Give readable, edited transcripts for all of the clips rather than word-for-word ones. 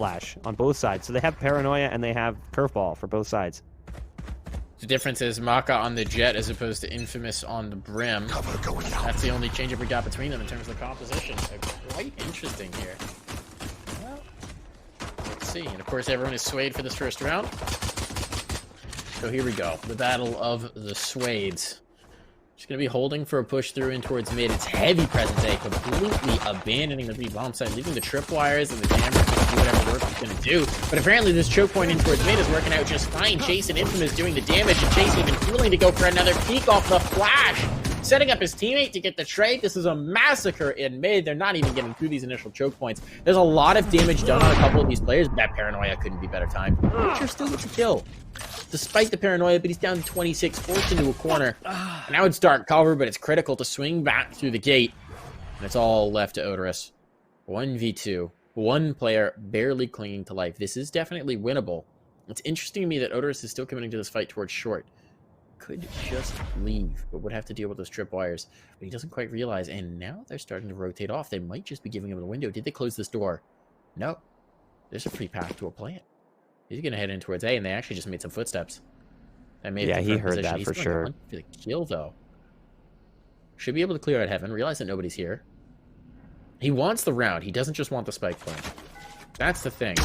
flash on both sides. So they have Paranoia and they have Curveball for both sides. The difference is Maka on the Jet as opposed to Infamous on the Brim. That's the only change we got between them in terms of the composition. So quite interesting here. Well, let's see. And of course, everyone is swayed for this first round. So here we go. The battle of the Swades. Just going to be holding for a push through in towards mid. It's heavy presence A, completely abandoning the B-bomb side, leaving the tripwires and the jammers to do whatever work it's going to do. But apparently this choke point in towards mid is working out just fine. Chase and Infamous doing the damage, and Chase even willing to go for another peek off the flash, setting up his teammate to get the trade. This is a massacre in mid. They're not even getting through these initial choke points. There's a lot of damage done on a couple of these players, but that Paranoia couldn't be better timed. Sure still gets a kill, despite the Paranoia, but he's down to 26, forced into a corner. And now it's dark cover, but it's critical to swing back through the gate. And it's all left to Odorous. 1v2. One player barely clinging to life. This is definitely winnable. It's interesting to me that Odorous is still coming into this fight towards short. Could just leave, but would have to deal with those tripwires. But he doesn't quite realize, and now they're starting to rotate off. They might just be giving him the window. Did they close this door? No. There's a free path to a plant. He's going to head in towards A, and they actually just made some footsteps. That made he heard position. that for sure. For the kill, though. Should be able to clear out heaven. Realize that nobody's here. He wants the round. He doesn't just want the spike plant. That's the thing.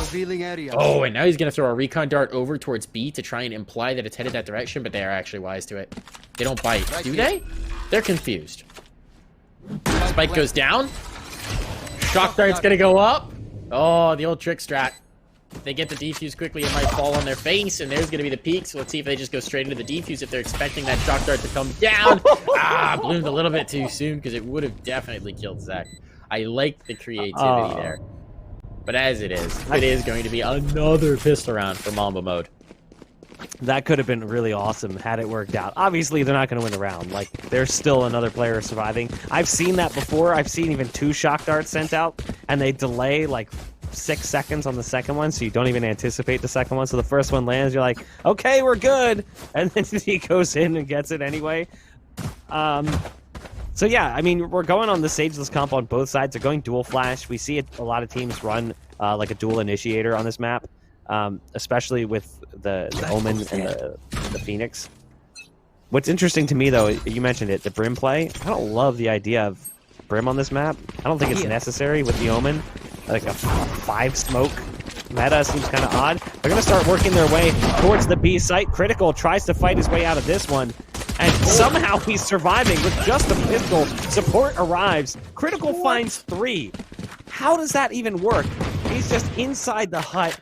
Oh, and now he's going to throw a recon dart over towards B to try and imply that it's headed that direction, but they are actually wise to it. They don't bite. Do they? They're confused. Spike goes down. Shock dart's going to go up. Oh, the old trick strat. If they get the defuse quickly, it might fall on their face, and there's going to be the peak, so let's see if they just go straight into the defuse if they're expecting that shock dart to come down. Bloomed a little bit too soon, because it would have definitely killed Zach. I like the creativity there. But as it is going to be another pistol round for Mamba mode. That could have been really awesome had it worked out. Obviously, they're not going to win the round. Like, there's still another player surviving. I've seen that before. I've seen even 2 shock darts sent out, and they delay, like, 6 seconds on the second one, so you don't even anticipate the second one. So the first one lands, you're like, okay, we're good. And then he goes in and gets it anyway. So yeah, I mean, we're going on the Sageless comp on both sides. They're going dual flash. We see a lot of teams run like a dual initiator on this map, especially with the Omen and the Phoenix. What's interesting to me, though, you mentioned it, the Brim play. I don't love the idea of Brim on this map. I don't think it's necessary with the Omen. Like a 5 smoke meta seems kind of odd. They're going to start working their way towards the B site. Critical tries to fight his way out of this one. And somehow he's surviving with just a pistol. Support arrives. Critical finds 3. How does that even work? He's just inside the hut,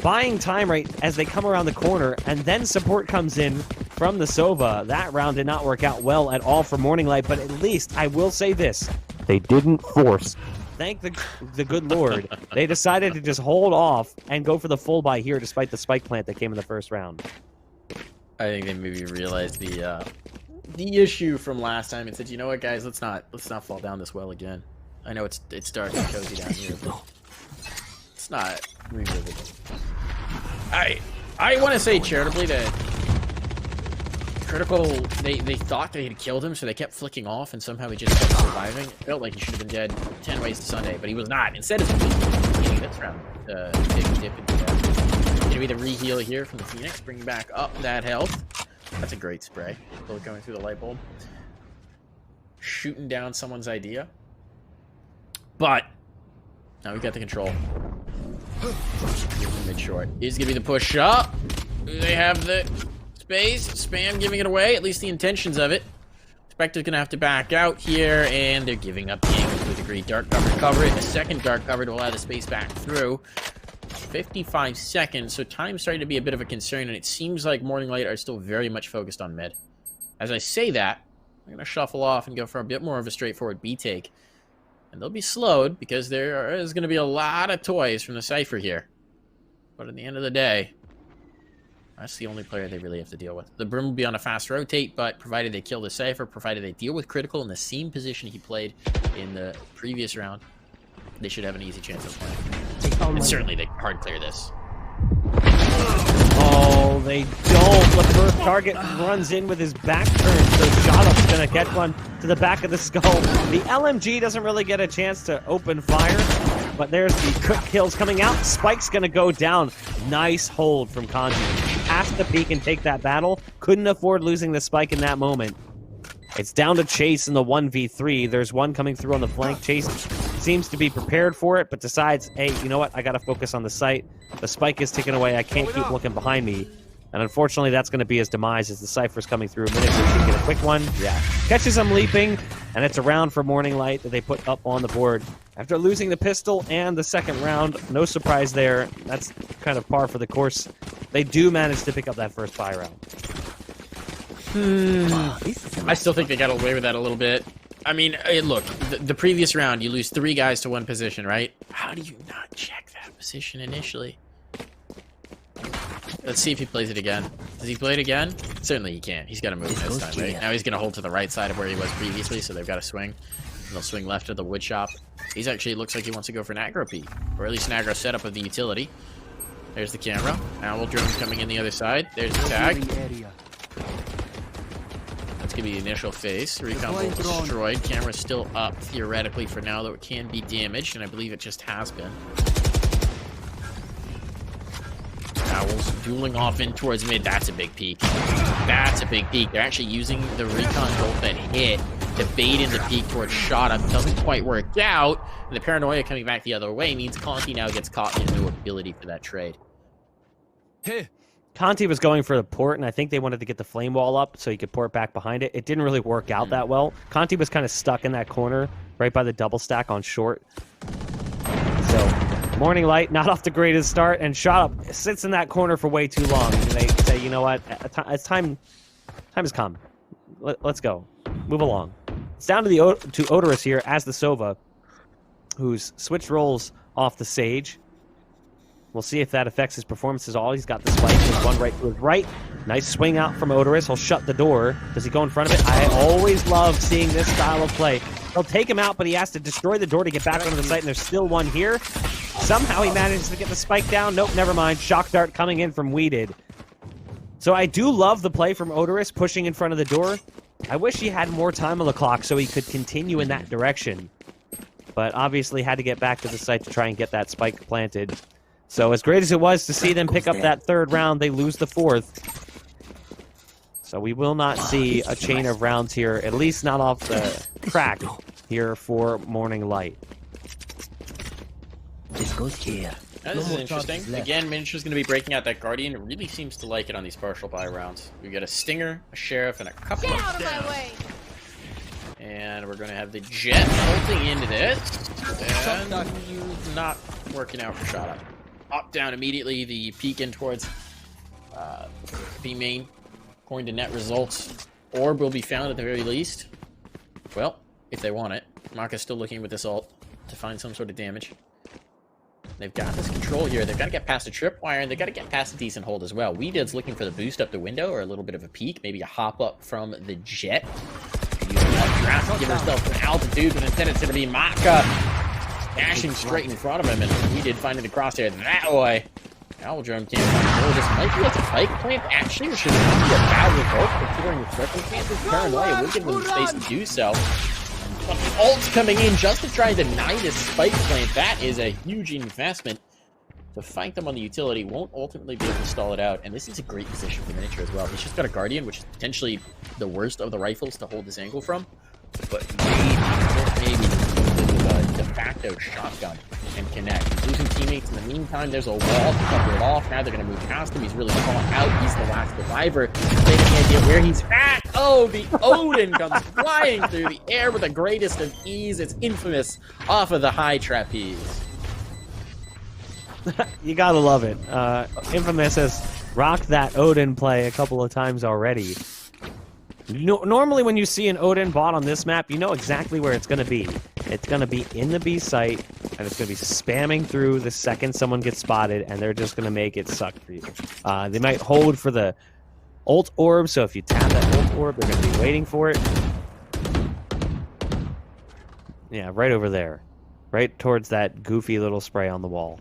buying time right as they come around the corner, and then support comes in from the Sova. That round did not work out well at all for Morning Light, but at least I will say this. They didn't force. Thank the good Lord. They decided to just hold off and go for the full buy here despite the spike plant that came in the first round. I think they maybe realized the issue from last time and said, you know what, guys, let's not fall down this well again. I know it's dark and cozy down here, but it's not revisit it. I want to say charitably that Critical, they thought they had killed him, so they kept flicking off, and somehow he just kept surviving. It felt like he should have been dead 10 ways to Sunday, but he was not. Instead of getting this round, big dip into that. Gonna be the re-heal here from the Phoenix, bringing back up that health. That's a great spray. Bullet going through the light bulb. Shooting down someone's idea. But now we got the control. Mid-short. Is gonna be the push up. Do they have the space? Spam giving it away, at least the intentions of it. Spectre's gonna have to back out here, and they're giving up the angle to a degree. Dark cover it. A second dark cover to allow the space back through. 55 seconds, so time's starting to be a bit of a concern, and it seems like Morning Light are still very much focused on mid. As I say that, I'm gonna shuffle off and go for a bit more of a straightforward B take. And they'll be slowed, because there is gonna be a lot of toys from the Cypher here. But at the end of the day, that's the only player they really have to deal with. The Brim will be on a fast rotate, but provided they kill the Cypher, provided they deal with Critical in the same position he played in the previous round, they should have an easy chance of winning. And certainly they hard clear this. Oh, they don't. The first target runs in with his back turned, so Shadow's gonna get one to the back of the skull. The LMG doesn't really get a chance to open fire. but there's the quick kills coming out. Spike's going to go down. Nice hold from Conti. Has to peek and take that battle. Couldn't afford losing the Spike in that moment. It's down to Chase in the 1v3. There's one coming through on the flank. Chase seems to be prepared for it, but decides, hey, you know what? I got to focus on the site. The Spike is taken away. I can't keep looking behind me. And unfortunately, that's going to be his demise as the Cypher's coming through. Winnick can get a quick one. Yeah. Catches him leaping, and it's a round for Morning Light that they put up on the board. After losing the pistol and the second round, no surprise there. That's kind of par for the course. They do manage to pick up that first buy round. I still think they got away with that a little bit. I mean, look, the previous round, you lose 3 guys to 1 position, right? How do you not check that position initially? Let's see if he plays it again. Does he play it again? Certainly he can't. He's got to move this time, right? Now he's going to hold to the right side of where he was previously, so they've got to swing. They'll swing left of the wood shop. He's actually looks like he wants to go for an aggro peek, or at least an aggro setup of the utility. There's the camera. Owl drone's coming in the other side. There's the tag. That's going to be the initial phase. Recon bolt destroyed. Camera's still up, theoretically, for now, though it can be damaged, and I believe it just has been. Owls dueling off in towards mid. That's a big peek. That's a big peek. They're actually using the recon bolt that hit to bait in the peek towards shot up. Doesn't quite work out. And the paranoia coming back the other way means Conti now gets caught in no ability for that trade. Hey. Conti was going for the port, and I think they wanted to get the flame wall up so he could port back behind it. It didn't really work out that well. Conti was kind of stuck in that corner right by the double stack on short. So Morning Light, not off the greatest start, and Shot Up sits in that corner for way too long. And they say, you know what, it's time has come. Let's go. Move along. It's down to Odorous here as the Sova, who's switched roles off the Sage. We'll see if that affects his performance at all. He's got the spike. There's one right to his right. Nice swing out from Odorous. He'll shut the door. Does he go in front of it? I always love seeing this style of play. He'll take him out, but he has to destroy the door to get back onto the site, and there's still one here. Somehow he manages to get the spike down. Nope, never mind. Shock dart coming in from Weeded. So I do love the play from Odorous pushing in front of the door. I wish he had more time on the clock so he could continue in that direction. But obviously had to get back to the site to try and get that spike planted. So as great as it was to see them pick up that third round, they lose the fourth. So we will not see a chain of rounds here, at least not off the crack here for Morning Light. This goes here. This is interesting. Again, Miniature's going to be breaking out that Guardian. It really seems to like it on these partial buy rounds. We get a Stinger, a Sheriff, and a couple of out of my way. And we're going to have the Jet bolting into this. And not working out for Shot Up. Up, down immediately, the peek in towards B main. According to net results, Orb will be found at the very least. Well, if they want it. Maka's still looking with this ult to find some sort of damage. They've got this control here. They've got to get past the tripwire, and they've got to get past a decent hold as well. Weeded's looking for the boost up the window, or a little bit of a peek, maybe a hop up from the Jet. Using that draft to give herself some altitude, but instead it's going to be Maka dashing straight in front of him, and Weeded finding the crosshair that way. Owl Drone can't find it. This might be a spike plant, actually, or should it be a bad result, considering the circumstances? Paranoia will give them the space to do so. But the ult's coming in just to try and deny this spike plant. That is a huge investment. To fight them on the utility won't ultimately be able to stall it out, and this is a great position for Miniature as well. He's just got a Guardian, which is potentially the worst of the rifles to hold this angle from, but maybe de facto shotgun and connect. He's losing teammates in the meantime. There's a wall to cover it off. Now they're going to move past him. He's really caught out. He's the last survivor. They have no idea where he's at. Oh, the Odin comes flying through the air with the greatest of ease. It's infamous off of the high trapeze. You gotta love it. Infamous has rocked that Odin play a couple of times already. Normally when you see an Odin bot on this map, you know exactly where it's going to be. It's going to be in the B site, and it's going to be spamming through the second someone gets spotted, and they're just going to make it suck for you. They might hold for the ult orb, so if you tap that ult orb, they're going to be waiting for it. Yeah, right over there. Right towards that goofy little spray on the wall.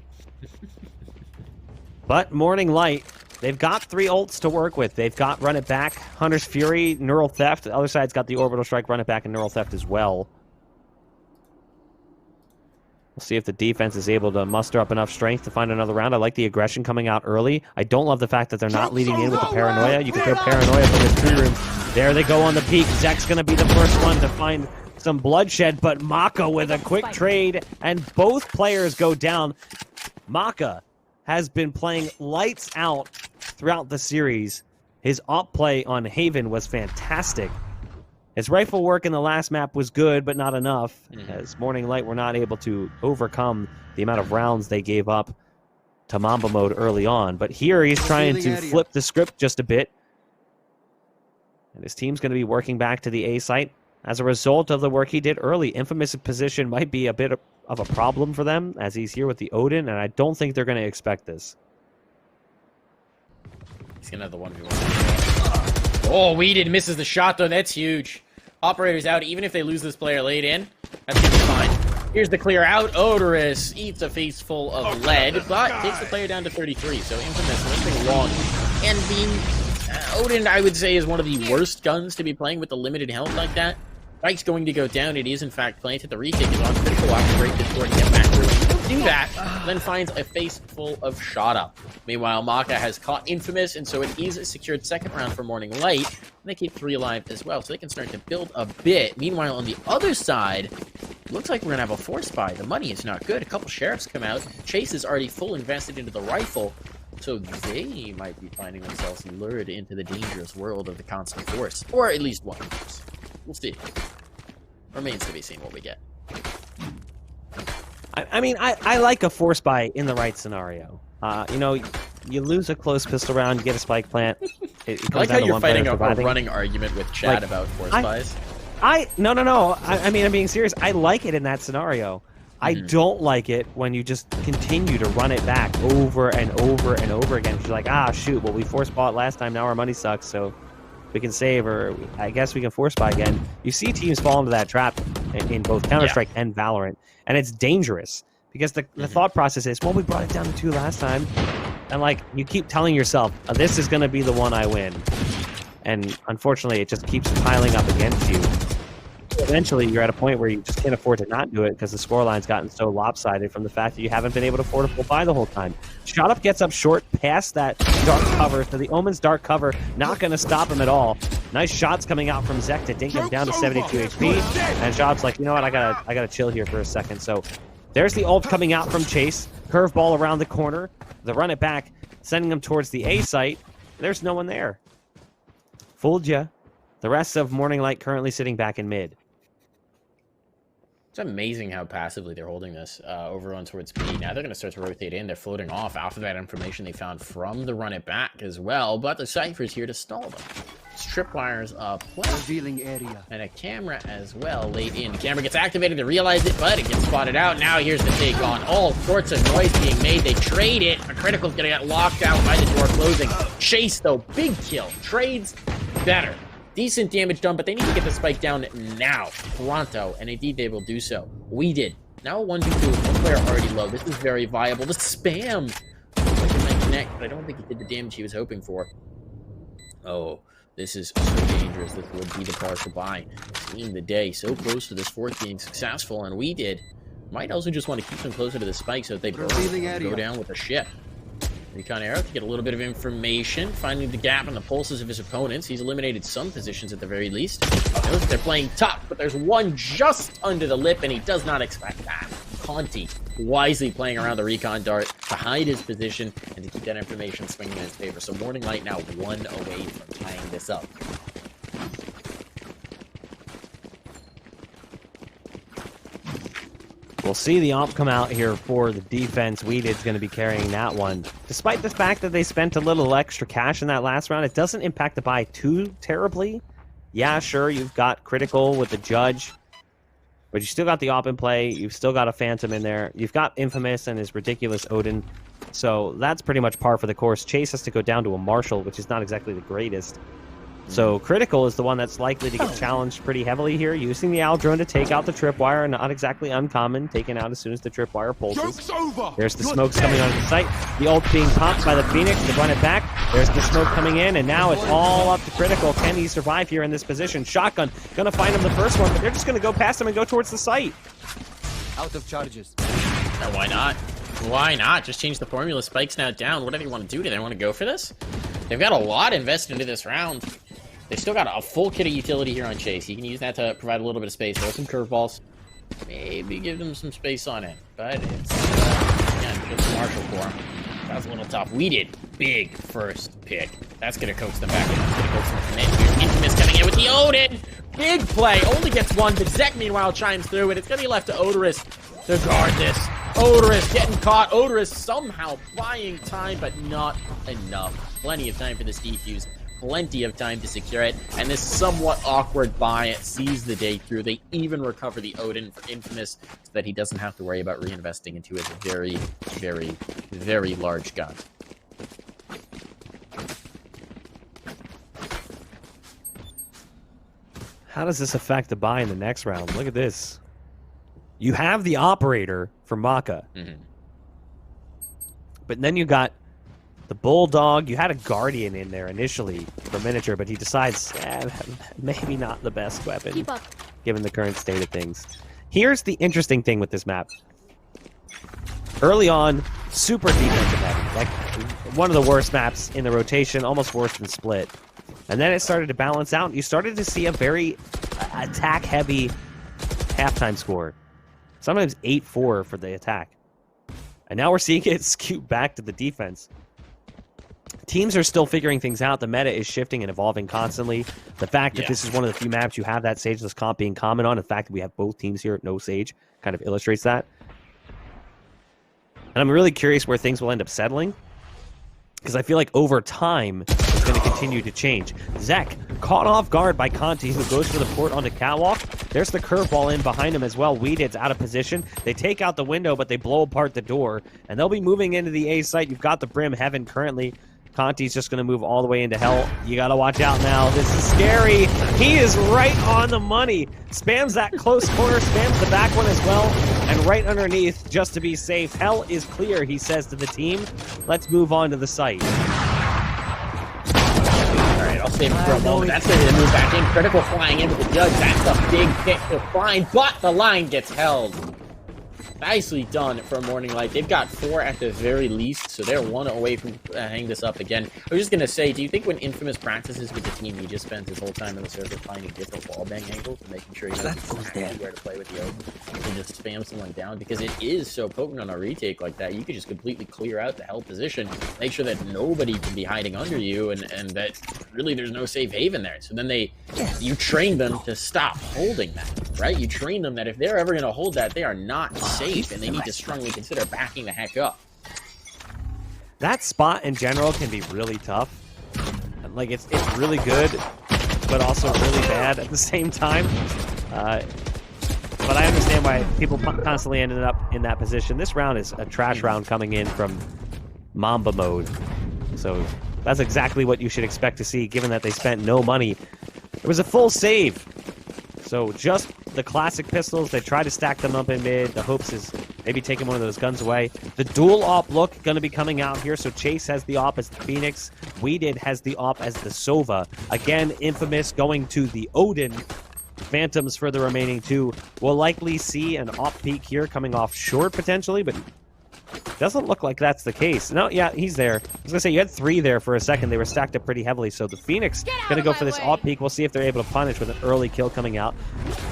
But Morning Light, they've got 3 ults to work with. They've got Run It Back, Hunter's Fury, Neural Theft. The other side's got the Orbital Strike, Run It Back, and Neural Theft as well. We'll see if the defense is able to muster up enough strength to find another round. I like the aggression coming out early. I don't love the fact that they're not leading in with the paranoia. You can throw paranoia from his 3 rooms. There they go on the peak. Zek's going to be the first one to find some bloodshed, but Maka with a quick trade, and both players go down. Maka has been playing lights out throughout the series. His op play on Haven was fantastic. His rifle work in the last map was good, but not enough, as Morning Light were not able to overcome the amount of rounds they gave up to Mamba mode early on. But here he's trying to flip the script just a bit. And his team's going to be working back to the A site. As a result of the work he did early, Infamous' position might be a bit of a problem for them, as he's here with the Odin, and I don't think they're going to expect this. He's going to have the 1v1. Oh, Weeded misses the shot, though. That's huge. Operator's out. Even if they lose this player late in, that's going to be fine. Here's the clear out. Odorous eats a face full of lead, but takes the player down to 33. So Infamous limping along. And the Odin, I would say, is one of the worst guns to be playing with the limited health like that. Spike's going to go down. It is, in fact, planted. The retake is on critical. After break this door to get back through. Do that, then finds a face full of shot up. Meanwhile, Maka has caught Infamous, and so it is a secured second round for Morning Light. And they keep 3 alive as well, so they can start to build a bit. Meanwhile, on the other side, looks like we're going to have a force buy. The money is not good. A couple sheriffs come out. Chase is already full invested into the rifle, so they might be finding themselves lured into the dangerous world of the constant force. Or at least one force. We'll see. Remains to be seen what we get. I mean, I like a force buy in the right scenario. You know, you lose a close pistol round, you get a spike plant. It I like how you're fighting a running argument with Chad about force buys. No. I mean, I'm being serious. I like it in that scenario. I don't like it when you just continue to run it back over and over and over again. You're like, ah, shoot, well, we force bought last time, now our money sucks, so we can save, or I guess we can force buy again. You see teams fall into that trap in both Counter-Strike and Valorant, and it's dangerous because the thought process is, well, we brought it down to 2 last time, and like you keep telling yourself, this is going to be the one I win, and unfortunately, it just keeps piling up against you. Eventually, you're at a point where you just can't afford to not do it because the scoreline's gotten so lopsided from the fact that you haven't been able to afford a full buy the whole time. Shot Up gets up short past that dark cover, so the Omen's dark cover not going to stop him at all. Nice shots coming out from Zek to dink him down to 72 HP, and Shot Up's like, you know what, I gotta chill here for a second. So there's the ult coming out from Chase, curveball around the corner, the run it back, sending him towards the A site. There's no one there. Fooled ya. The rest of Morning Light currently sitting back in mid. It's amazing how passively they're holding this over on towards B. Now they're going to start to rotate in. They're floating off after that information they found from the run it back as well. But the Cypher's here to stall them. Tripwires revealing area. And a camera as well late in. The camera gets activated. They realize it, but it gets spotted out. Now here's the take on. All sorts of noise being made. They trade it. A critical's going to get locked out by the door closing. Chase, though. Big kill. Trades better. Decent damage done, but they need to get the spike down now. Pronto, and indeed they will do so. We did. Now a 1v2 with one player already low. This is very viable. The spam! Might connect, but I don't think he did the damage he was hoping for. Oh, this is so dangerous. This would be the car to buy. In the day, so close to this fourth being successful, and we did. Might also just want to keep them closer to the spike so that they both go down with a ship. Recon arrow to get a little bit of information, finding the gap in the pulses of his opponents. He's eliminated some positions at the very least. Knows that they're playing tough, but there's one just under the lip, and he does not expect that. Conti wisely playing around the recon dart to hide his position and to keep that information swinging in his favor. So Morning Light now 1 away from tying this up. We'll see the AWP come out here for the defense. Weeded's going to be carrying that one. Despite the fact that they spent a little extra cash in that last round, it doesn't impact the buy too terribly. Yeah, sure, you've got Critical with the Judge, but you still got the AWP in play. You've still got a Phantom in there. You've got Infamous and his ridiculous Odin. So that's pretty much par for the course. Chase has to go down to a Marshall, which is not exactly the greatest. So Critical is the one that's likely to get challenged pretty heavily here, using the Owl drone to take out the tripwire. Not exactly uncommon, taken out as soon as the tripwire pulses. There's the smokes coming onto the site. The ult being popped by the Phoenix to run it back. There's the smoke coming in, and now it's all up to Critical. Can he survive here in this position? Shotgun gonna find him the first one, but they're just gonna go past him and go towards the site. Out of charges. And why not? Why not? Just change the formula. Spike's now down. What do they want to do? Do they want to go for this? They've got a lot invested into this round. They've still got a full kit of utility here on Chase. You can use that to provide a little bit of space. Throw some curveballs. Maybe give them some space on it. But it's, again, just Marshall for him. That was a little tough. We did big first pick. That's going to coax them back in. That's going to coax them from in. Here's Infamous coming in with the Odin. Big play. Only gets one, but Zek, meanwhile, chimes through it. It's going to be left to Odorous to guard this. Odorous getting caught. Odorous somehow buying time, but not enough. Plenty of time for this defuse. Plenty of time to secure it. And this somewhat awkward buy sees the day through. They even recover the Odin for Infamous so that he doesn't have to worry about reinvesting into his very, very, very large gun. How does this affect the buy in the next round? Look at this. You have the operator for Maka. But then you got the Bulldog. You had a Guardian in there initially for miniature, but he decides maybe not the best weapon given the current state of things. Here's the interesting thing with this map. Early on, super defensive heavy. Like one of the worst maps in the rotation, almost worse than Split. And then it started to balance out. You started to see a very attack-heavy halftime score. Sometimes 8-4 for the attack. And now we're seeing it skew back to the defense. Teams are still figuring things out. The meta is shifting and evolving constantly. The fact that this is one of the few maps you have that Sageless comp being common on, the fact that we have both teams here at no Sage, kind of illustrates that. And I'm really curious where things will end up settling, because I feel like over time, it's going to continue to change. Zek, caught off guard by Conti, who goes for the port onto Catwalk. There's the curveball in behind him as well. Weeded's out of position. They take out the window, but they blow apart the door. And they'll be moving into the A site. You've got the Brim Heaven currently. Conti's just going to move all the way into Hell. You got to watch out now. This is scary. He is right on the money. Spams that close corner, spams the back one as well. And right underneath, just to be safe, Hell is clear, he says to the team. Let's move on to the site. All right, I'll save it for a moment. That's ready to move back in. Critical flying in with the Judge. That's a big pick to find, but the line gets held. Nicely done for Morning Light. They've got 4 at the very least, so they're 1 away from hanging this up again. I was just going to say, do you think when Infamous practices with the team, he just spends his whole time in the circuit finding different wallbang angles and making sure he knows exactly where to play with the open and just spam someone down? Because it is so potent on a retake like that. You could just completely clear out the Hell position, make sure that nobody can be hiding under you, and that really there's no safe haven there. So then you train them to stop holding that, right? You train them that if they're ever going to hold that, they are not safe. And they need to strongly consider backing the heck up. That spot in general can be really tough. Like it's really good, but also really bad at the same time. But I understand why people constantly ended up in that position. This round is a trash round coming in from Mamba mode. So that's exactly what you should expect to see, given that they spent no money. It was a full save. So just the classic pistols, they try to stack them up in mid. The hopes is maybe taking one of those guns away. The dual op look going to be coming out here. So Chase has the op as the Phoenix. Weeded has the op as the Sova. Again, Infamous going to the Odin. Phantoms for the remaining 2. We'll likely see an op peak here coming off short potentially, but doesn't look like that's the case. No, yeah, he's there. I was going to say, you had 3 there for a second. They were stacked up pretty heavily, so the Phoenix going to go for this alt peak. We'll see if they're able to punish with an early kill coming out.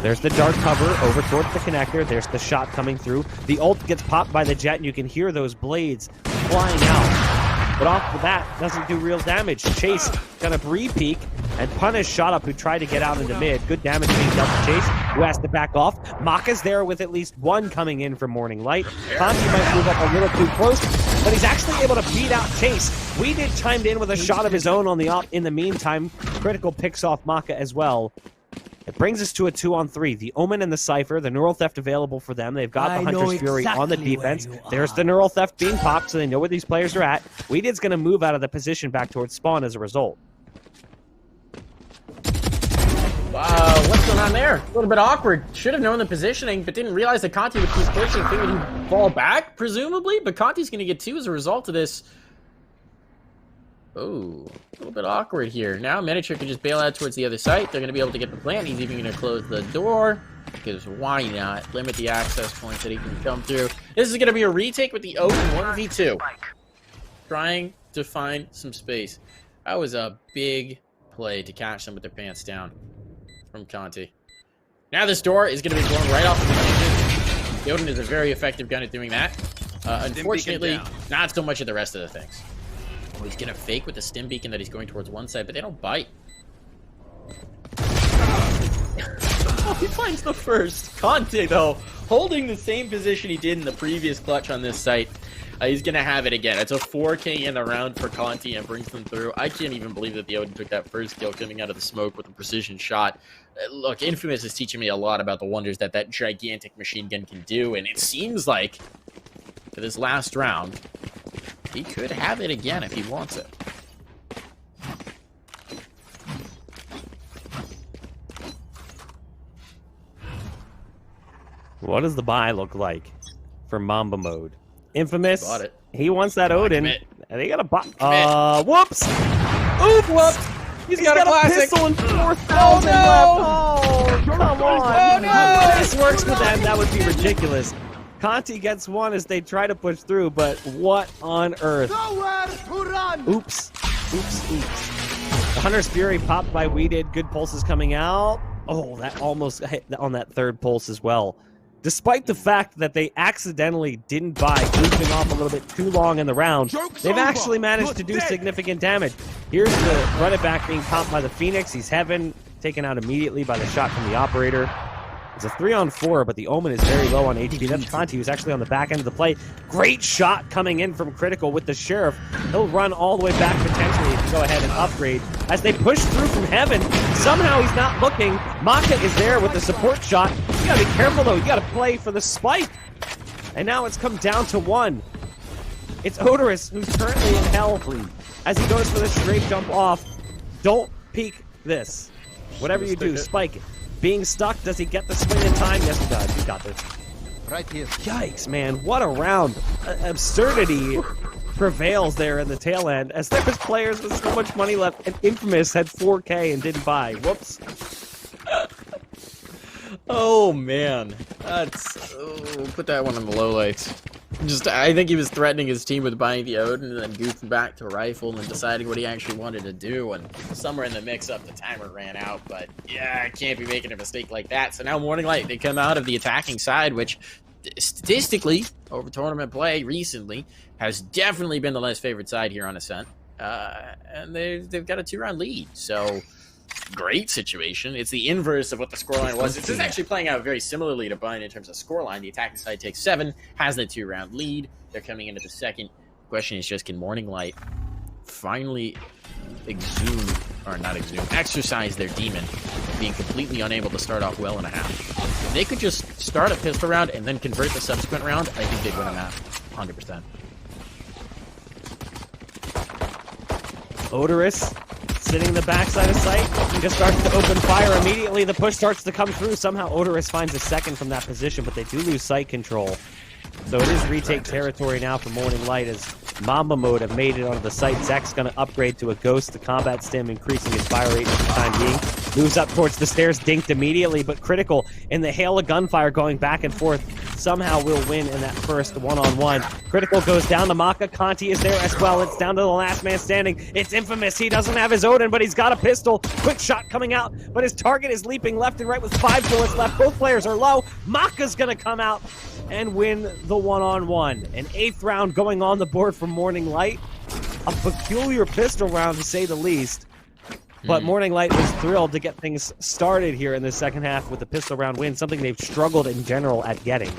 There's the dart cover over towards the connector. There's the shot coming through. The ult gets popped by the Jet, and you can hear those blades flying out. But off the bat, doesn't do real damage. Chase going to re-peek and punish Shot Up, who tried to get out into mid. Good damage being dealt to Chase, who has to back off. Maka's there with at least 1 coming in from Morning Light. Conti might move up a little too close, but he's actually able to beat out Chase. Weeded chimed in with a shot of his own on the op in the meantime. Critical picks off Maka as well. It brings us to a 2-on-3. The Omen and the Cypher, the Neural Theft available for them. They've got the Hunter's Fury on the defense. There's the Neural Theft being popped, so they know where these players are at. Weeded's going to move out of the position back towards spawn as a result. What's going on there? A little bit awkward. Should have known the positioning, but didn't realize that Conti would keep pushing. Figured he'd fall back, presumably, but Conti's going to get 2 as a result of this. Oh, a little bit awkward here. Now Miniature can just bail out towards the other site. They're going to be able to get the plant. He's even going to close the door. Because why not? Limit the access points that he can come through. This is going to be a retake with the Odin 1v2. Trying to find some space. That was a big play to catch them with their pants down from Conti. Now this door is going to be blown right off of the hinges. The Odin is a very effective gun at doing that. Unfortunately, not so much of the rest of the things. Oh, he's going to fake with the stim beacon that he's going towards one side, but they don't bite. Oh, he finds the first. Conte, though, holding the same position he did in the previous clutch on this site. He's going to have it again. It's a 4K in the round for Conti and brings them through. I can't even believe that the Odin took that first kill coming out of the smoke with a precision shot. Look, Infamous is teaching me a lot about the wonders that that gigantic machine gun can do, and it seems like for this last round, he could have it again if he wants it. What does the buy look like for Mamba mode? Infamous, Bought it. he wants that Odin, commit. and they got a buy. Whoops! Oop! Whoops! He's got a classic. pistol and 4,000 Oh, no! left. Oh, come on! Oh, no! This works for them. That would be ridiculous. Conti gets one as they try to push through, but what on earth? Nowhere to run. Oops! Oops! Oops! The Hunter's Fury popped by Weeded. Good pulses coming out. Oh, that almost hit on that third pulse as well. Despite the fact that they accidentally didn't buy, goofing off a little bit too long in the round, they've actually managed to do significant damage. Here's the run it back being popped by the Phoenix. He's Heaven, taken out immediately by the shot from the Operator. It's a 3-on-4, but the Omen is very low on HP. That's Conti, who's actually on the back end of the play. Great shot coming in from Critical with the Sheriff. He'll run all the way back potentially if you go ahead and upgrade. As they push through from Heaven, somehow he's not looking. Maka is there with the support shot. You gotta be careful though, you gotta play for the spike. And now it's come down to one. It's Odorous, who's currently in hell as he goes for the straight jump off. Don't peek this. Whatever you do, spike it. Being stuck, does he get the swing in time? Yes, he does. He's got this. Right here. Yikes, man. What a round. Absurdity prevails there in the tail end, as there was players with so much money left, and Infamous had 4K and didn't buy. Whoops. Oh, man. That's... Oh, put that one on the lowlights. I think he was threatening his team with buying the Odin and then goofing back to rifle and deciding what he actually wanted to do, and somewhere in the mix-up the timer ran out, but yeah, I can't be making a mistake like that. So now Morning Light, they come out of the attacking side, which statistically, over tournament play recently, has definitely been the less favored side here on Ascent, and they've got a 2-round lead, so... Great situation. It's the inverse of what the scoreline was. This is actually playing out very similarly to Bind in terms of scoreline. The attacking side takes 7, has the 2-round lead. They're coming into the second. The question is just, can Morning Light finally exercise their demon, being completely unable to start off well in a half. If they could just start a pistol round and then convert the subsequent round, I think they'd win a map, 100%. Odorous sitting in the backside of sight. He just starts to open fire immediately. The push starts to come through. Somehow Odorous finds a second from that position, but they do lose sight control. So it is retake territory now for Morning Light as Mamba mode have made it onto the site. Zach's going to upgrade to a Ghost, the combat stim, increasing his fire rate for the time being. Moves up towards the stairs, dinked immediately, but Critical in the hail of gunfire going back and forth. Somehow will win in that first one-on-one. Critical goes down to Maka. Conti is there as well. It's down to the last man standing. It's Infamous. He doesn't have his Odin, but he's got a pistol. Quick shot coming out, but his target is leaping left and right with 5 bullets left. Both players are low. Maka's going to come out and win the one-on-one. An 8th round going on the board for Morning Light. A peculiar pistol round, to say the least. But Morning Light was thrilled to get things started here in the second half with the pistol round win, something they've struggled in general at getting.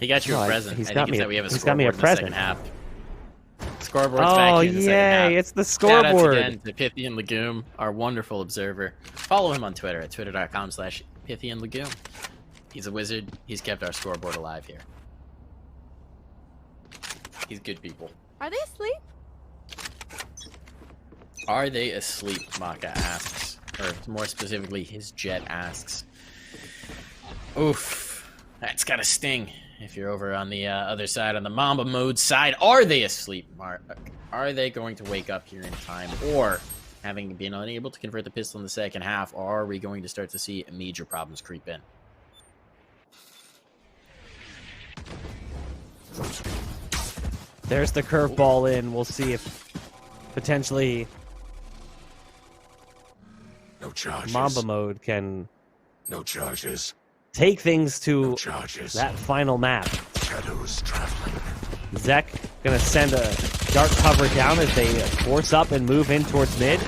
He got you a present. He's I got think me it's that we have a he's got me scoreboard a in the present. second half. Scoreboard's back in the second half. Yay, it's the Shout outs scoreboard. again to Pythian Legume, our wonderful observer. Follow him on Twitter at twitter.com/Pythian Legume. He's a wizard. He's kept our scoreboard alive here. He's good people. Are they asleep? Are they asleep, Maka asks. Or more specifically, his jet asks. Oof. That's gotta sting. if you're over on the other side, on the Mamba mode side. Are they asleep, Mark? Are they going to wake up here in time? Or, having been unable to convert the pistol in the second half, are we going to start to see major problems creep in? There's the curveball in. We'll see if potentially No charges. Mamba mode can No charges. take things to No charges. that final map. Shadows traveling. Zek gonna send a dark cover down as they force up and move in towards mid.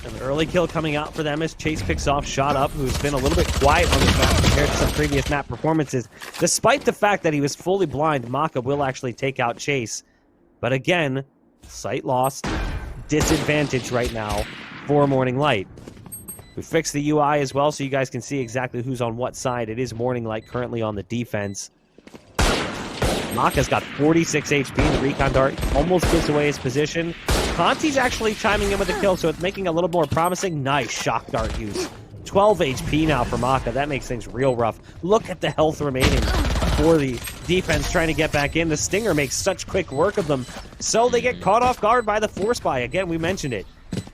An early kill coming out for them as Chase picks off Shot Up, who's been a little bit quiet on this map compared to some previous map performances. Despite the fact that he was fully blind, Maka will actually take out Chase. But again, sight lost, disadvantage right now for Morning Light. We fixed the UI as well so you guys can see exactly who's on what side. It is Morning Light currently on the defense. Maka's got 46 HP. The Recon Dart almost gives away his position. Conti's actually chiming in with a kill, so it's making it a little more promising. Nice Shock Dart use. 12 HP now for Maka. That makes things real rough. Look at the health remaining for the defense trying to get back in. The Stinger makes such quick work of them, so they get caught off guard by the Force Buy. Again, we mentioned it.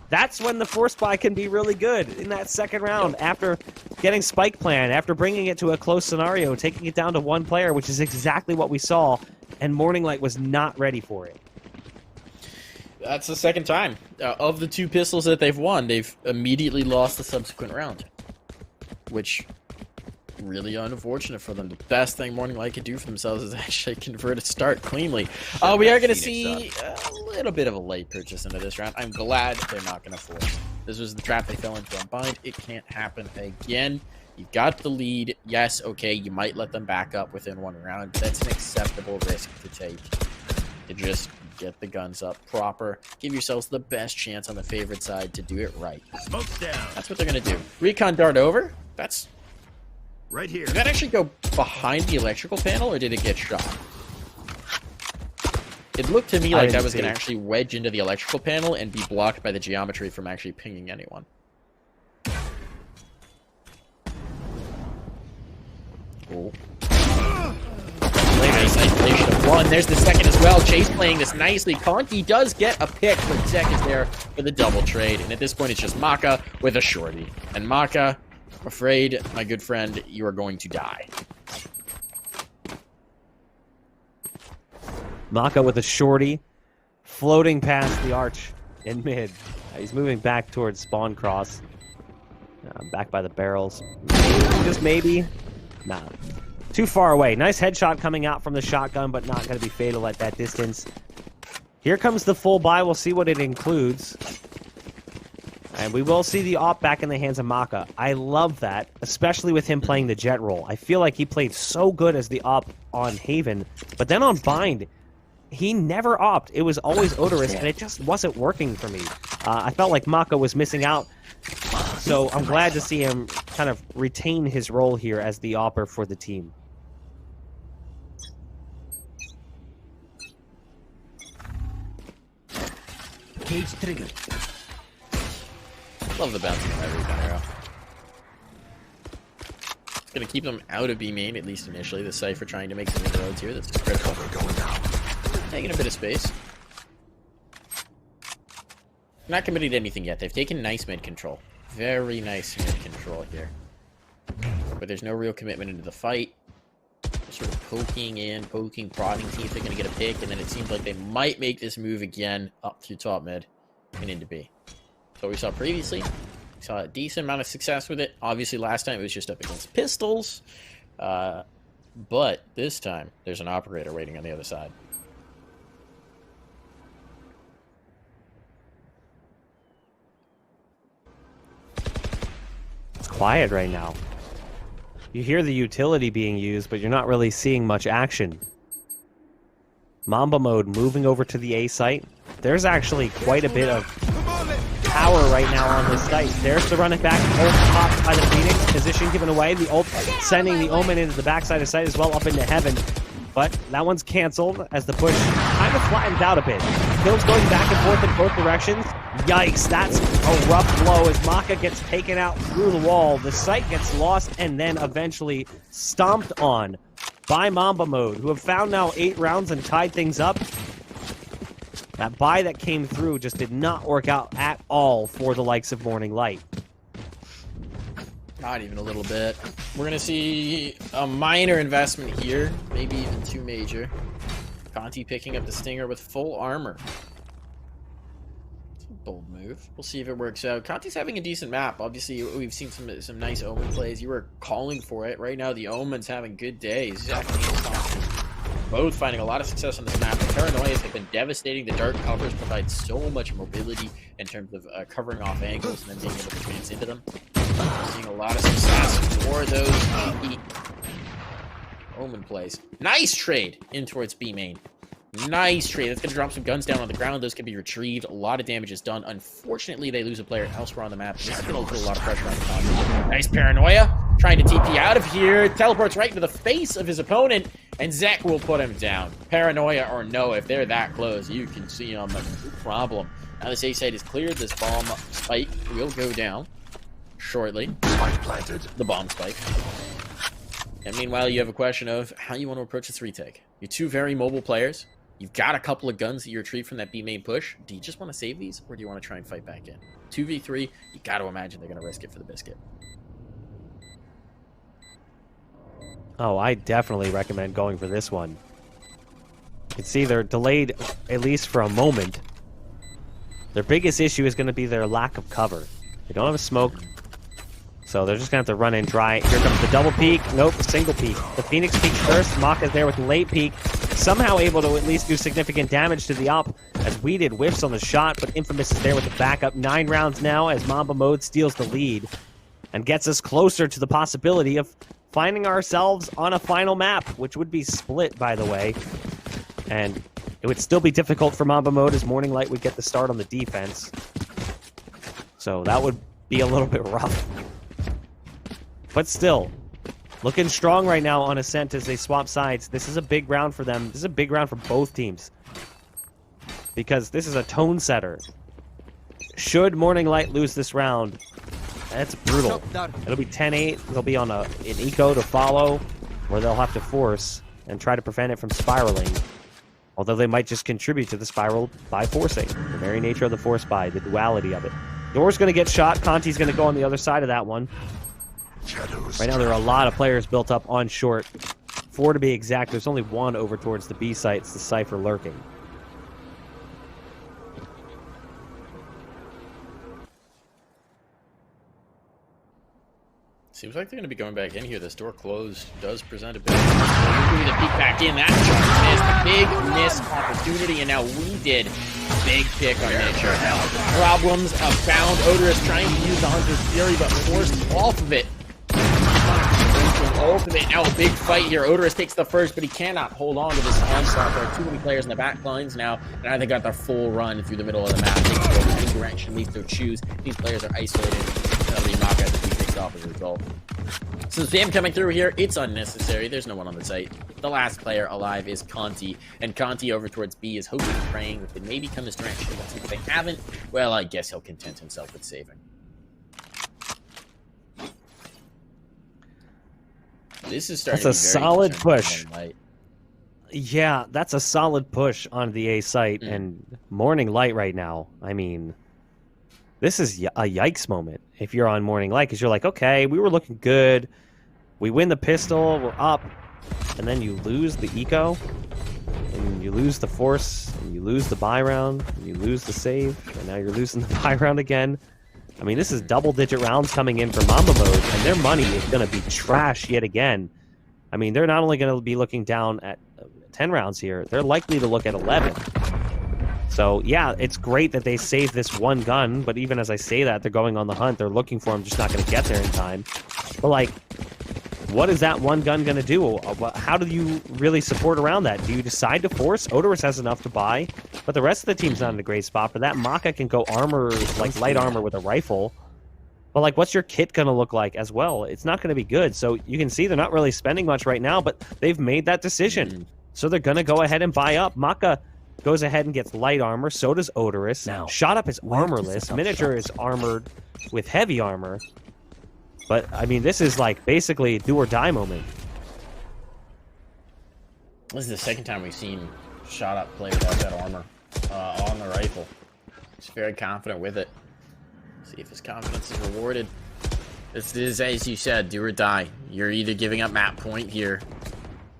That's when the Force Buy can be really good in that second round after getting Spike Plan, after bringing it to a close scenario, taking it down to one player, which is exactly what we saw, and Morning Light was not ready for it. That's the second time. Of the two pistols that they've won, they've immediately lost the subsequent round, which really unfortunate for them. The best thing Morning Light could do for themselves is actually convert a start cleanly. We are going to see a little bit of a late purchase into this round. I'm glad they're not going to force. This was the trap they fell into on Bind. It can't happen again. You've got the lead. Yes, okay, you might let them back up within one round, but that's an acceptable risk to take. To just get the guns up proper. Give yourselves the best chance on the favorite side to do it right. Smoke's down. That's what they're going to do. Recon Dart over. That's... Right here. Did that actually go behind the electrical panel, or did it get shot? It looked to me like that was going to actually wedge into the electrical panel and be blocked by the geometry from actually pinging anyone. Cool. Nice isolation of one. There's the second as well. Chase playing this nicely. Conti does get a pick, but Zek is there for the double trade. And at this point, it's just Maka with a shorty. And Maka... afraid, my good friend, you are going to die. Maka with a shorty, floating past the arch in mid. He's moving back towards spawn cross. Back by the barrels. Just maybe. Nah. Too far away. Nice headshot coming out from the shotgun, but not going to be fatal at that distance. Here comes the full buy. We'll see what it includes. And we will see the op back in the hands of Maka. I love that, especially with him playing the jet role. I feel like he played so good as the op on Haven, but then on Bind, he never opt. It was always odorous, and it just wasn't working for me. I felt like Maka was missing out, so I'm glad to see him kind of retain his role here as the opper for the team. Cage triggered. Love the bouncing of that recon arrow. It's going to keep them out of B main, at least initially. The Cypher trying to make some inroads here. That's critical. Taking a bit of space. Not committing to anything yet. They've taken nice mid control. Very nice mid control here. But there's no real commitment into the fight. Sort of poking in, poking, prodding, see if they're going to get a pick, and then it seems like they might make this move again up through top mid and into B. So we saw previously. We saw a decent amount of success with it. Obviously, last time it was just up against pistols. But this time, there's an operator waiting on the other side. It's quiet right now. You hear the utility being used, but you're not really seeing much action. Mamba mode moving over to the A site. There's actually quite a bit of power right now on this site. There's the run it back. Ult popped by the Phoenix. Position given away. The ult sending the Omen into the backside of site as well, up into heaven. But that one's canceled as the push kind of flattens out a bit. Kills going back and forth in both directions. Yikes, that's a rough blow as Maka gets taken out through the wall. The site gets lost and then eventually stomped on by Mamba Mode, who have found now 8 rounds and tied things up. That buy that came through just did not work out at all for the likes of Morning Light. Not even a little bit. We're gonna see a minor investment here, maybe even too major. Conti picking up the Stinger with full armor. It's a bold move. We'll see if it works out. Conti's having a decent map. Obviously, we've seen some nice Omen plays. You were calling for it. Right now, the Omen's having good days. Zach and Conti both finding a lot of success on this map. The Paranoias have been devastating. The dark covers provide so much mobility in terms of covering off angles and then being able to advance into them. Seeing a lot of success for those BP Omen plays. Nice trade in towards B main. Nice trade. That's going to drop some guns down on the ground. Those can be retrieved. A lot of damage is done. Unfortunately, they lose a player elsewhere on the map. This is going to put a lot of pressure on the top. Nice Paranoia. Trying to TP out of here. Teleports right into the face of his opponent. And Zek will put him down. Paranoia or no, if they're that close, you can see them. No problem. Now this A site is cleared. This bomb spike will go down shortly. Spike planted. The bomb spike. And meanwhile, you have a question of how you want to approach this retake. You're 2 very mobile players. You've got a couple of guns that you retrieve from that B main push. Do you just want to save these, or do you want to try and fight back in? 2v3, you got to imagine they're going to risk it for the biscuit. Oh, I definitely recommend going for this one. You can see they're delayed, at least for a moment. Their biggest issue is going to be their lack of cover. They don't have a smoke, so they're just going to have to run in dry. Here comes the double peek. Nope, single peek. The Phoenix peeks first. Maka's there with the late peek. Somehow able to at least do significant damage to the op, as we did whiffs on the shot, but Infamous is there with the backup. 9 rounds now as Mamba Mode steals the lead and gets us closer to the possibility of finding ourselves on a final map, which would be split, by the way. And it would still be difficult for Mamba Mode as Morning Light would get the start on the defense. So that would be a little bit rough. But still, looking strong right now on Ascent as they swap sides. This is a big round for them. This is a big round for both teams, because this is a tone setter. Should Morning Light lose this round, that's brutal. It'll be 10-8. They'll be on an eco to follow, where they'll have to force and try to prevent it from spiraling. Although they might just contribute to the spiral by forcing. The very nature of the force buy, the duality of it. Door's going to get shot. Conti's going to go on the other side of that one. Right now there are a lot of players built up on short. 4 to be exact. There's only 1 over towards the B site. It's the Cypher lurking. Seems like they're going to be going back in here. This door closed does present a bit. Moving the peek back in. That shot missed. Big miss opportunity, and now we did a big pick on nature. Problems abound. Odorous trying to use the Hunter's Fury, but forced off of it. Ultimate. Now a big fight here. Odorous takes the first, but he cannot hold on to this onslaught. There are too many players in the back lines now, and I think got their full run through the middle of the map. They can go any direction, leave their choose. These players are isolated. The knockout that he takes off as a result. So Sam coming through here, it's unnecessary. There's no one on the site. The last player alive is Conti, and Conti over towards B is hoping and praying that they maybe come this direction. But if they haven't, well, I guess he'll content himself with saving. This is starting That's to be a very solid concerning push. for Morning Light. Yeah, that's a solid push on the A site, and Morning Light right now, I mean, this is a yikes moment if you're on Morning Light, because you're like, okay, we were looking good. We win the pistol, we're up, and then you lose the eco, and you lose the force, and you lose the buy round, and you lose the save, and now you're losing the buy round again. I mean, this is double-digit rounds coming in for Mamba Mode, and their money is going to be trash yet again. I mean, they're not only going to be looking down at 10 rounds here, they're likely to look at 11. So, yeah, it's great that they saved this one gun, but even as I say that, they're going on the hunt. They're looking for him, just not going to get there in time. But, like, what is that one gun going to do? How do you really support around that? Do you decide to force? Odorous has enough to buy, but the rest of the team's not in a great spot for that. Maka can go armor, like light armor with a rifle. But, like, what's your kit going to look like as well? It's not going to be good. So you can see they're not really spending much right now, but they've made that decision. So they're going to go ahead and buy up. Maka goes ahead and gets light armor. So does Odorous. Now, Shot Up is armorless. Miniature is armored with heavy armor. But, I mean, this is, like, basically do or die moment. This is the second time we've seen Shot Up play without that armor on the rifle. He's very confident with it. See if his confidence is rewarded. This is, as you said, do or die. You're either giving up map point here,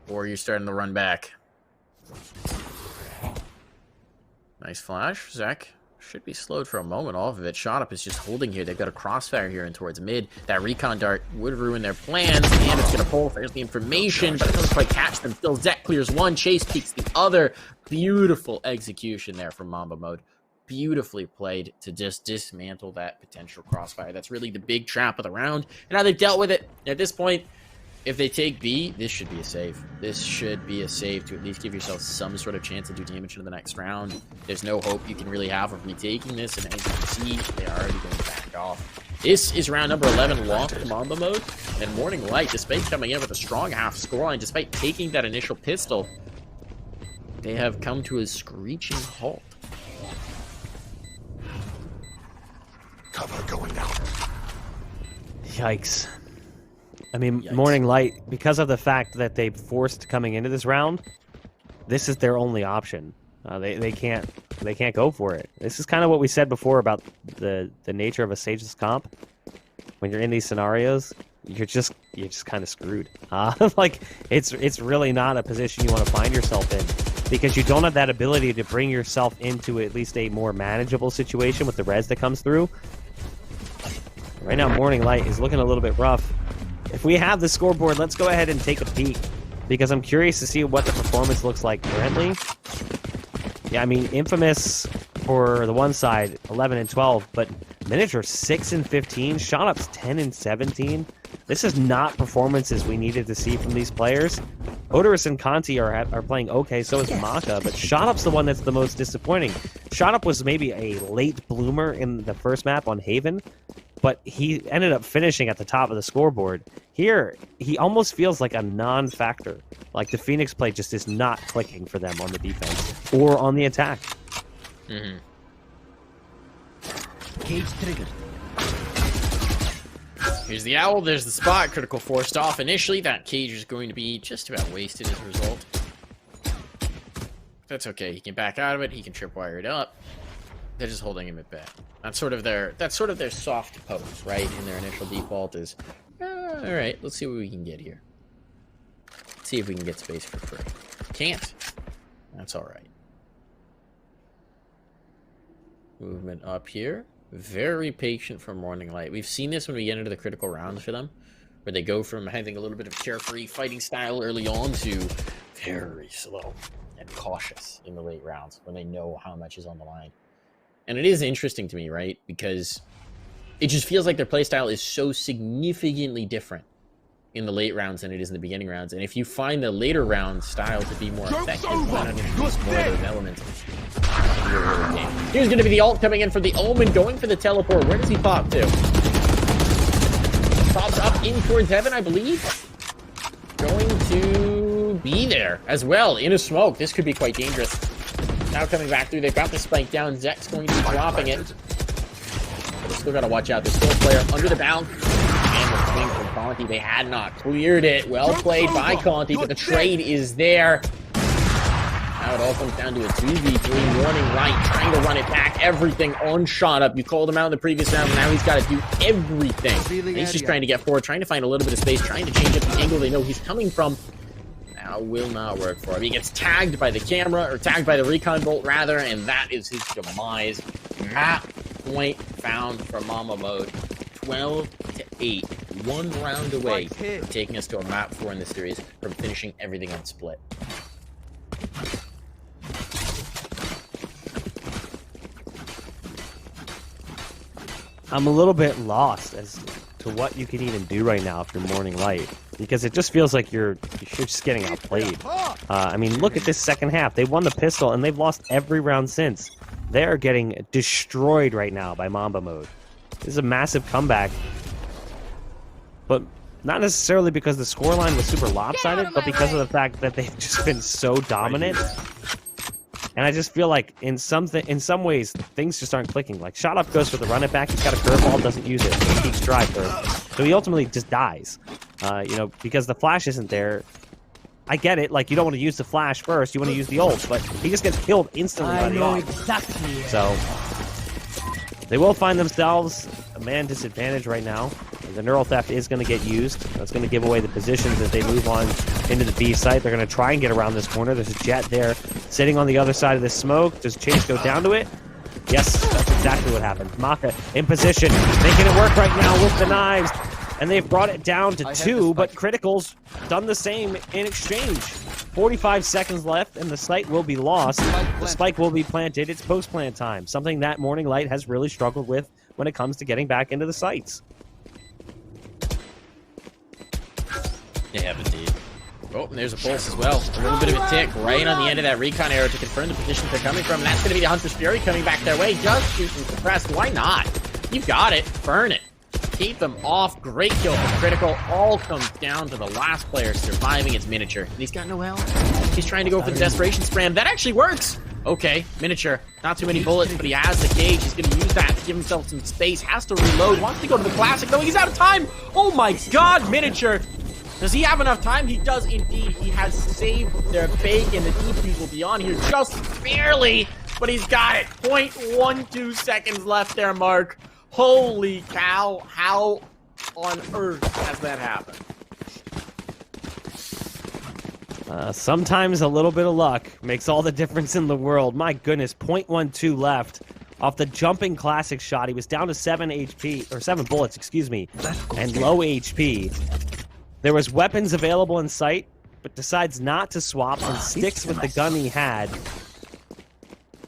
or you're starting to run back. Nice flash. Zach should be slowed for a moment off of it. Shot Up is just holding here. They've got a crossfire here and towards mid. That recon dart would ruin their plans, and it's going to pull. There's the information, but it doesn't quite catch them. Still, Zach clears one. Chase peeks the other. Beautiful execution there from Mamba mode. Beautifully played to just dismantle that potential crossfire. That's really the big trap of the round, and how they've dealt with it. At this point, if they take B, this should be a save. This should be a save to at least give yourself some sort of chance to do damage into the next round. There's no hope you can really have of retaking this, and as you can see, they are already going back off. This is round number 11 lost to Mamba mode, and Morning Light, despite coming in with a strong half scoreline, despite taking that initial pistol, they have come to a screeching halt. Cover going out. Yikes. I mean, Yikes. Morning Light, because of the fact that they forced coming into this round, this is their only option. They can't go for it. This is kind of what we said before about the nature of a Sageless comp. When you're in these scenarios, you're just kind of screwed. Like it's really not a position you want to find yourself in, because you don't have that ability to bring yourself into at least a more manageable situation with the res that comes through. Right now, Morning Light is looking a little bit rough. If we have the scoreboard, let's go ahead and take a peek, because I'm curious to see what the performance looks like currently. Yeah, I mean, Infamous for the one side, 11 and 12, but Miniature 6 and 15, Shot Up's 10 and 17. This is not performances we needed to see from these players. Odorous and Conti are playing okay, so is Maka, but Shot Up's the one that's the most disappointing. Shot Up was maybe a late bloomer in the first map on Haven, but he ended up finishing at the top of the scoreboard. Here, he almost feels like a non-factor. Like the Phoenix play just is not clicking for them on the defense or on the attack. Mm-hmm. Cage triggered. Here's the owl, there's the spot. Critical forced off initially. That cage is going to be just about wasted as a result. That's okay. He can back out of it. He can tripwire it up. They're just holding him at bay. That's sort of their soft pose, right? In their initial default is, all right, let's see what we can get here. Let's see if we can get space for free. Can't. That's all right. Movement up here. Very patient for Morning Light. We've seen this when we get into the critical rounds for them, where they go from having a little bit of carefree fighting style early on to very slow and cautious in the late rounds when they know how much is on the line. And it is interesting to me, right? Because it just feels like their playstyle is so significantly different in the late rounds than it is in the beginning rounds. And if you find the later round style to be more effective, why not introduce more of those elements in your early game? Here's going to be the ult coming in for the Omen, going for the teleport. Where does he pop to? Pops up in towards heaven, I believe. Going to be there as well in a smoke. This could be quite dangerous. Now coming back through, they've got the spike down. Zek's going to be dropping it. But they still got to watch out. There's still a player under the bounce. And the swing from Conti. They had not cleared it. Well played by Conti, but the trade is there. Now it all comes down to a 2v3. Morning Light trying to run it back. Everything on Shot Up. You called him out in the previous round. Now he's got to do everything. And he's just trying to get forward, trying to find a little bit of space, trying to change up the angle they know he's coming from. Now will not work for him. He gets tagged by the camera, or tagged by the recon bolt rather, and that is his demise. Map point found for Mamba mode. 12-8. 1 round away from taking us to a map 4 in this series, from finishing everything on split. I'm a little bit lost as to what you can even do right now if you're Morning Light, because it just feels like you're just getting outplayed. I mean, look at this second half. They won the pistol, and they've lost every round since. They are getting destroyed right now by Mamba mode. This is a massive comeback, but not necessarily because the scoreline was super lopsided, but because of the fact that they've just been so dominant. And I just feel like in some ways things just aren't clicking. Like Shot Up goes for the run it back, he's got a curveball, doesn't use it, he keeps dry first, so he ultimately just dies. You know, because the flash isn't there. I get it. Like, you don't want to use the flash first. You want to use the ult, but he just gets killed instantly by I the know ult. exactly. So they will find themselves a man disadvantage right now. The neural theft is going to get used. That's going to give away the positions as they move on into the B site. They're going to try and get around this corner. There's a jet there sitting on the other side of the smoke. Does Chase go down to it? Yes, that's exactly what happened. Maka in position, making it work right now with the knives. And they've brought it down to 2, but Critical's done the same in exchange. 45 seconds left, and the site will be lost. The spike will be planted. It's post-plant time, something that Morning Light has really struggled with when it comes to getting back into the sites. They have indeed. Oh, and there's a pulse as well. A little bit of a tick right on the end of that recon arrow to confirm the positions they're coming from. And that's going to be the Hunter's Fury coming back their way. Just shooting suppressed. Why not? You've got it. Burn it. Keep them off. Great kill from Critical. All comes down to the last player surviving. It's Miniature. And he's got no health. He's trying to go for the Desperation Spram. That actually works. Okay, Miniature. Not too many bullets, but he has the cage. He's going to use that to give himself some space. Has to reload. Wants to go to the Classic, though. He's out of time. Oh my god, Miniature. Does he have enough time? He does indeed. He has saved their bacon. The defuse will be on here just barely, but he's got it. 0.12 seconds left there, Mark. Holy cow. How on earth has that happened? Sometimes a little bit of luck makes all the difference in the world. My goodness, 0.12 left. Off the jumping Classic shot, he was down to 7 HP, or 7 bullets, excuse me, and low HP. There was weapons available in sight, but decides not to swap and sticks with the gun he had.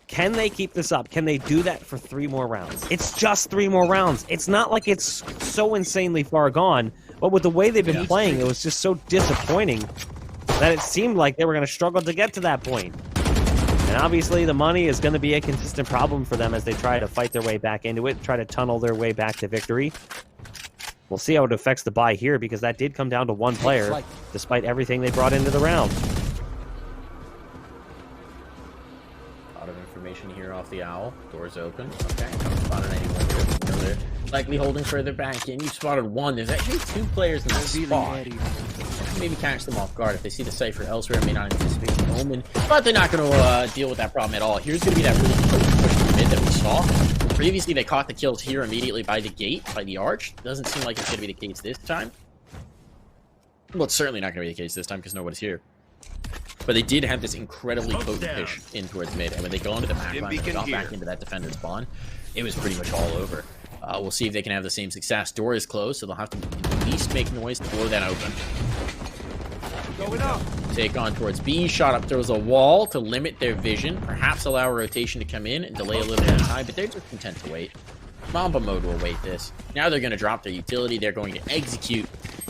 Can they keep this up? Can they do that for 3 more rounds? It's just 3 more rounds. It's not like it's so insanely far gone, but with the way they've been playing, it was just so disappointing that it seemed like they were going to struggle to get to that point. And obviously, the money is going to be a consistent problem for them as they try to fight their way back into it, try to tunnel their way back to victory. We'll see how it affects the buy here, because that did come down to 1 player, despite everything they brought into the round. A lot of information here off the owl. Doors open. Okay, spotted anyone. They're likely holding further back in. You spotted 1. There's actually 2 players in this spot. Maybe catch them off guard if they see the Cypher elsewhere. May not anticipate the Omen, but they're not going to deal with that problem at all. Here's going to be that really push to the mid that we saw. Previously, they caught the kills here immediately by the gate, by the arch. Doesn't seem like it's going to be the case this time. Well, it's certainly not going to be the case this time because nobody's here. But they did have this incredibly potent push in towards mid, and when they go into the back line and they got back into that defender's spawn, it was pretty much all over. We'll see if they can have the same success. Door is closed, so they'll have to at least make noise to blow that open. Going up. Take on towards B. Shot up throws a wall to limit their vision. Perhaps allow a rotation to come in and delay a little bit of time, but they're just content to wait. Mamba mode will wait this. Now they're going to drop their utility. They're going to execute,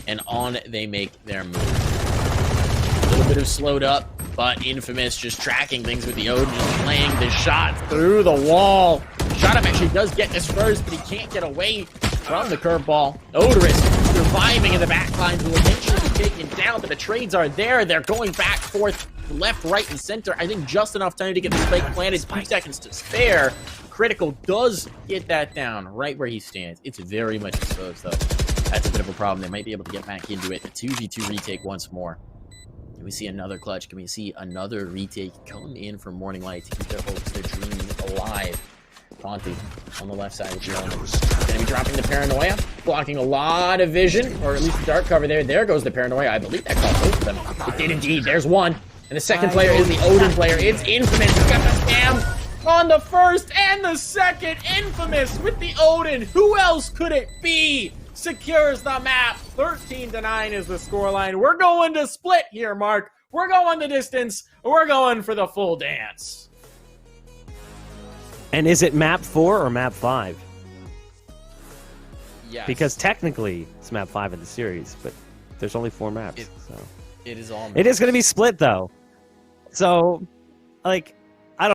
and on they make their move. A little bit of slowed up, but Infamous just tracking things with the Odin, just playing the shot through the wall. Shot up actually does get this first, but he can't get away from the curveball. Odorous surviving in the back lines will eventually be taken down, but the trades are there. They're going back, forth, left, right, and center. I think just enough time to get the spike planted. 2 seconds to spare. Critical does get that down right where he stands. It's very much exposed, though. That's a bit of a problem. They might be able to get back into it. A 2v2 retake once more. Can we see another clutch? Can we see another retake come in from Morning Light to keep their hopes, their dreams alive? Conti on the left side of the drone. Gonna be dropping the Paranoia, blocking a lot of vision, or at least the dark cover there. There goes the Paranoia. I believe that caught both of them. It did indeed. There's one. And the second player is the Odin player. It's Infamous. He's got the spam on the first and the second. Infamous with the Odin. Who else could it be? Secures the map. 13-9 is the scoreline. We're going to split here, Mark. We're going the distance. We're going for the full dance. And is it map 4 or map 5? Yes. Because technically it's map 5 in the series, but there's only 4 maps. It is all. It is going to be split though. So, like,